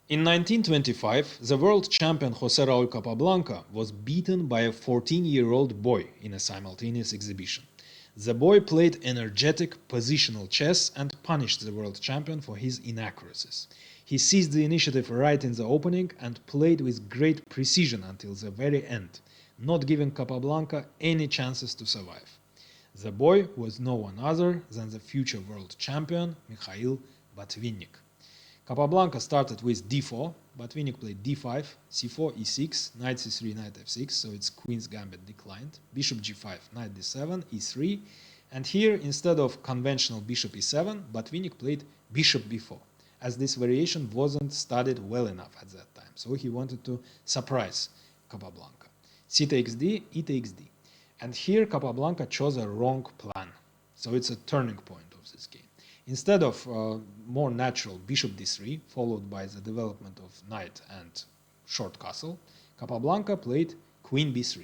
In 1925, the world champion José Raúl Capablanca was beaten by a 14-year-old boy in a simultaneous exhibition. The boy played energetic positional chess and punished the world champion for his inaccuracies. He seized the initiative right in the opening and played with great precision until the very end, not giving Capablanca any chances to survive. The boy was no one other than the future world champion Mikhail Botvinnik. Capablanca started with d4, Botvinnik played d5, c4, e6, knight c3, knight f6, so it's queen's gambit declined, bishop g5, knight d7, e3, and here instead of conventional bishop e7, Botvinnik played bishop b4, as this variation wasn't studied well enough at that time, so he wanted to surprise Capablanca. C takes d, e takes d. And here Capablanca chose a wrong plan, so it's a turning point of this game. Instead of more natural bishop d3, followed by the development of knight and short castle, Capablanca played queen b3.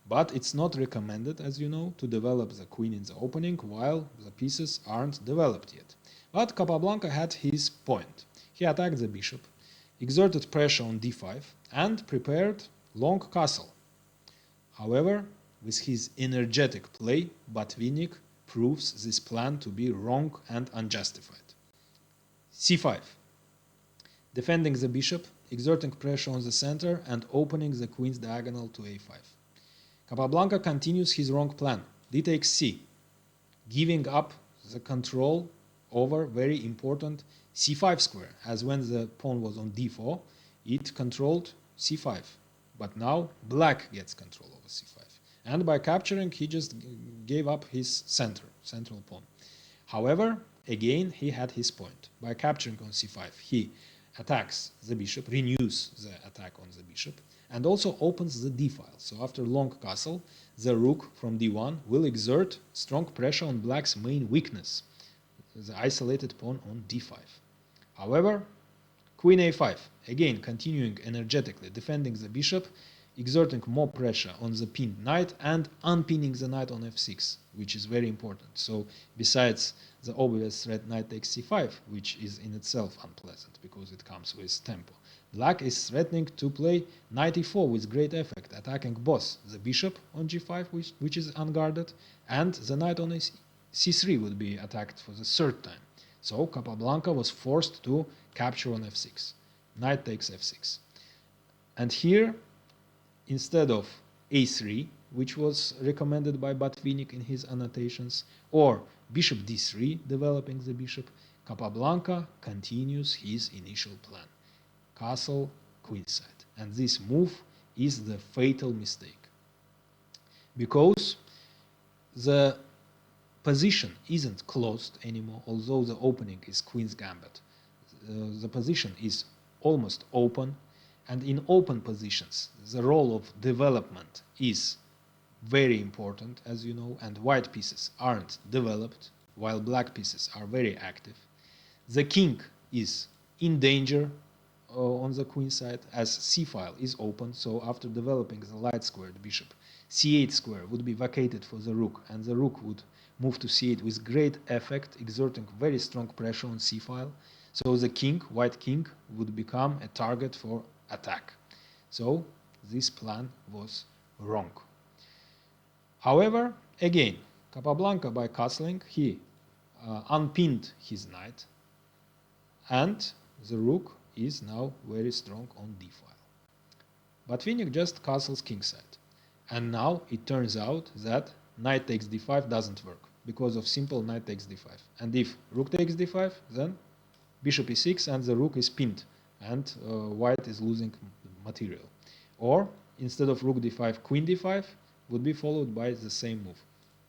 But it's not recommended, as you know, to develop the queen in the opening while the pieces aren't developed yet. But Capablanca had his point. He attacked the bishop, exerted pressure on d5, and prepared long castle. However, with his energetic play, Botvinnik proves this plan to be wrong and unjustified. c5. Defending the bishop, exerting pressure on the center, and opening the queen's diagonal to a5. Capablanca continues his wrong plan. D takes c, giving up the control over very important c5 square, as when the pawn was on d4, it controlled c5. But now black gets control over c5. And by capturing, he just gave up his central pawn. However, again, he had his point. By capturing on c5, he attacks the bishop, renews the attack on the bishop, and also opens the d file. So after long castle, the rook from d1 will exert strong pressure on black's main weakness, the isolated pawn on d5. However, queen a5, again continuing energetically defending the bishop, exerting more pressure on the pinned knight and unpinning the knight on f6, which is very important. So besides the obvious threat knight takes c5, which is in itself unpleasant because it comes with tempo, black is threatening to play knight e4 with great effect, attacking both the bishop on g5, which is unguarded, and the knight on c3 would be attacked for the third time. So Capablanca was forced to capture on f6. Knight takes f6. And here, instead of a3, which was recommended by Botvinnik in his annotations, or bishop d3, developing the bishop, Capablanca continues his initial plan. Castle, queenside. And this move is the fatal mistake. Because the position isn't closed anymore, although the opening is queen's gambit. The position is almost open, and in open positions, the role of development is very important, as you know, and white pieces aren't developed, while black pieces are very active. The king is in danger on the queen side, as c-file is open, so after developing the light-squared bishop, c8 square would be vacated for the rook, and the rook would move to c8 with great effect, exerting very strong pressure on c-file. So the king, white king, would become a target for attack. So this plan was wrong. However, again, Capablanca, by castling, he unpinned his knight, and the rook is now very strong on d file. Botvinnik just castles kingside, and now it turns out that knight takes d5 doesn't work because of simple knight takes d5. And if rook takes d5, then bishop e6 and the rook is pinned, and white is losing material. Or instead of rook d5, queen d5 would be followed by the same move.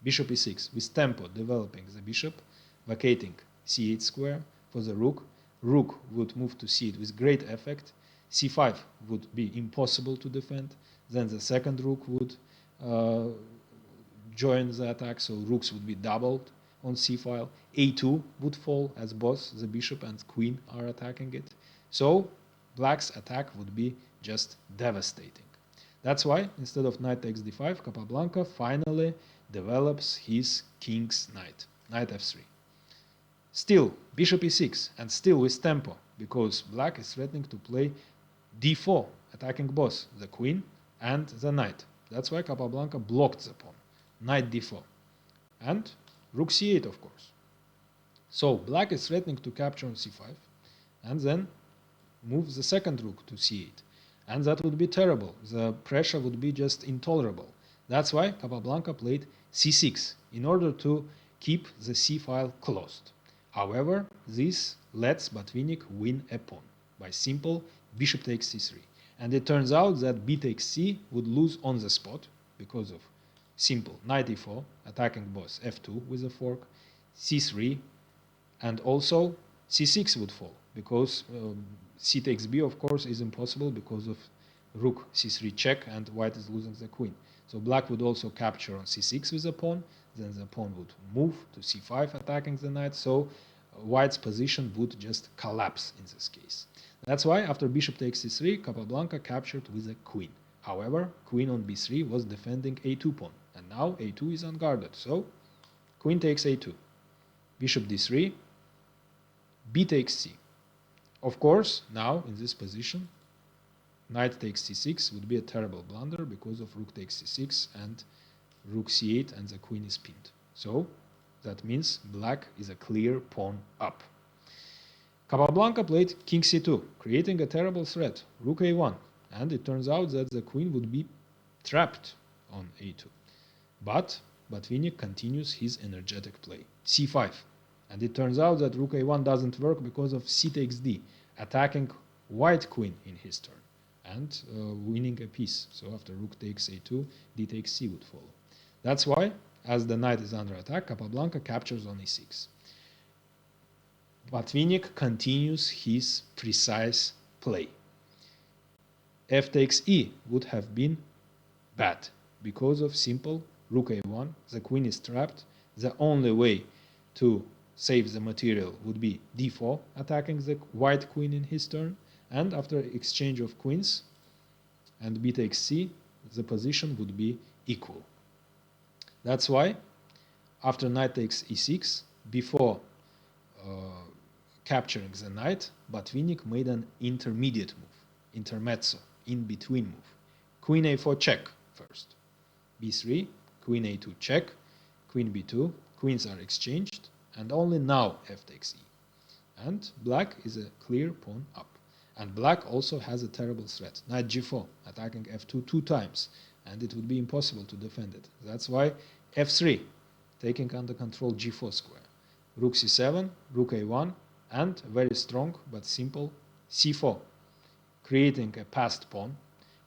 Bishop e6 with tempo developing the bishop, vacating c8 square for the rook. Rook would move to c8 with great effect. c5 would be impossible to defend. Then the second rook would join the attack, so rooks would be doubled on c-file. a2 would fall as both the bishop and queen are attacking it. So black's attack would be just devastating. That's why, instead of knight takes d5, Capablanca finally develops his king's knight, knight f3. Still, bishop e6, and still with tempo. because black is threatening to play d4, attacking both the queen and the knight. That's why Capablanca blocked the pawn. Knight d4. And rook c8, of course. So black is threatening to capture on c5, and then move the second rook to c8. And that would be terrible. The pressure would be just intolerable. That's why Capablanca played c6 in order to keep the c-file closed. However, this lets Botvinnik win a pawn by simple bishop takes c3. And it turns out that b takes c would lose on the spot because of simple knight e4, attacking both f2 with a fork, c3, and also c6 would fall because c takes b, of course, is impossible because of rook c3 check and white is losing the queen. So black would also capture on c6 with a pawn, then the pawn would move to c5 attacking the knight, so white's position would just collapse in this case. That's why after bishop takes c3, Capablanca captured with a queen. However, queen on b3 was defending a2 pawn, and now a2 is unguarded, so queen takes a2, bishop d3, b takes c. Of course, now in this position, knight takes c6 would be a terrible blunder because of rook takes c6 and rook c8 and the queen is pinned. So that means black is a clear pawn up. Capablanca played king c2, creating a terrible threat, rook a1, and it turns out that the queen would be trapped on a2. But Botvinnik continues his energetic play, c5, and it turns out that rook a1 doesn't work because of c takes d, attacking white queen in his turn and winning a piece. So after rook takes a2, d takes c would follow. That's why, as the knight is under attack, Capablanca captures on e6. Botvinnik continues his precise play. F takes e would have been bad because of simple rook a1. The queen is trapped. The only way to save the material would be d4, attacking the white queen in his turn. And after exchange of queens and b takes c, the position would be equal. That's why after knight takes e6, before capturing the knight, Botvinnik made an intermediate move, intermezzo, in-between move. Queen a4 check first, b3, queen a2 check, queen b2, queens are exchanged, and only now f takes e. And black is a clear pawn up. And black also has a terrible threat, knight g4, attacking f2 two times, and it would be impossible to defend it. That's why f3, taking under control g4 square, rook c7, rook a1, and very strong but simple c4, creating a passed pawn,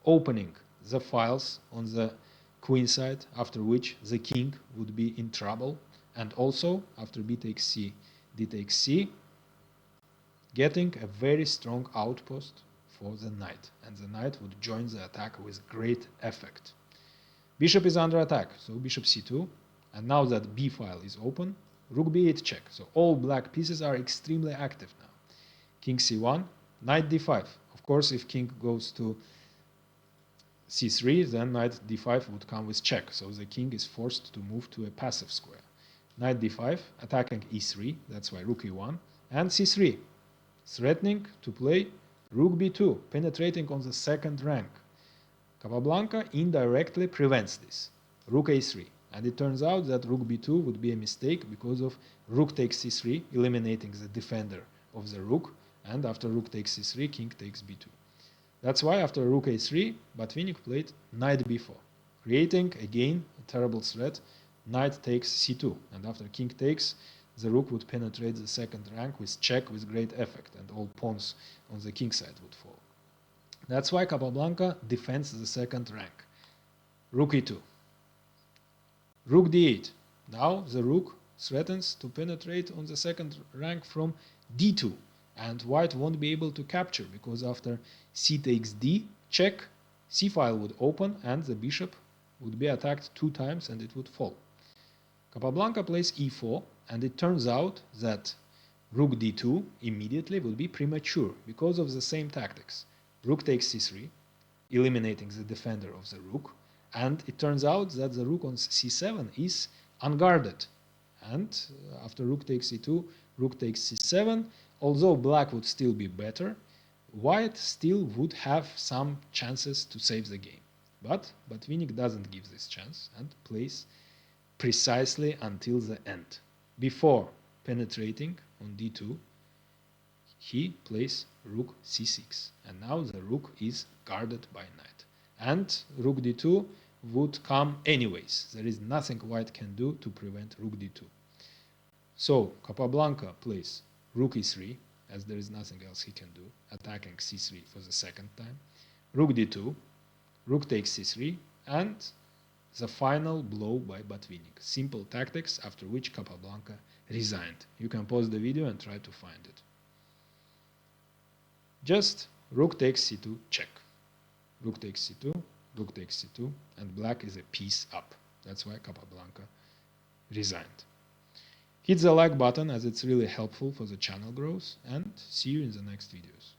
opening the files on the queen side, after which the king would be in trouble, and also after b takes c, d takes c, getting a very strong outpost for the knight, and the knight would join the attack with great effect. Bishop is under attack, so bishop c2, and now that b file is open, rook b8 check, so all black pieces are extremely active now. King c1, knight d5. Of course, if king goes to c3, then knight d5 would come with check, so the king is forced to move to a passive square. Knight d5, attacking e3, that's why rook e1, and c3, threatening to play rook b2, penetrating on the second rank. Capablanca indirectly prevents this, rook a3, and it turns out that rook b2 would be a mistake because of rook takes c3, eliminating the defender of the rook, and after rook takes c3, king takes b2. That's why after rook a3, Botvinnik played knight b4, creating again a terrible threat, knight takes c2, and after king takes, the rook would penetrate the second rank with check with great effect, and all pawns on the king side would fall. That's why Capablanca defends the second rank. Rook e2. Rook d8. Now the rook threatens to penetrate on the second rank from d2, and white won't be able to capture because after c takes d, check, c file would open and the bishop would be attacked two times and it would fall. Capablanca plays e4, and it turns out that rook d2 immediately would be premature because of the same tactics. Rook takes c3, eliminating the defender of the rook, and it turns out that the rook on c7 is unguarded. And after rook takes c2, rook takes c7, Although black would still be better, white still would have some chances to save the game. But Botvinnik doesn't give this chance and plays precisely until the end. Before penetrating on d2, he plays rook c6, and now the rook is guarded by knight. And rook d2 would come anyways. There is nothing white can do to prevent rook d2. So Capablanca plays rook e3, as there is nothing else he can do, attacking c3 for the second time. Rook d2, rook takes c3, and the final blow by Botvinnik. Simple tactics after which Capablanca resigned. You can pause the video and try to find it. Just rook takes c2, check. Rook takes c2, rook takes c2, and black is a piece up. That's why Capablanca resigned. Hit the like button as it's really helpful for the channel growth, and see you in the next videos.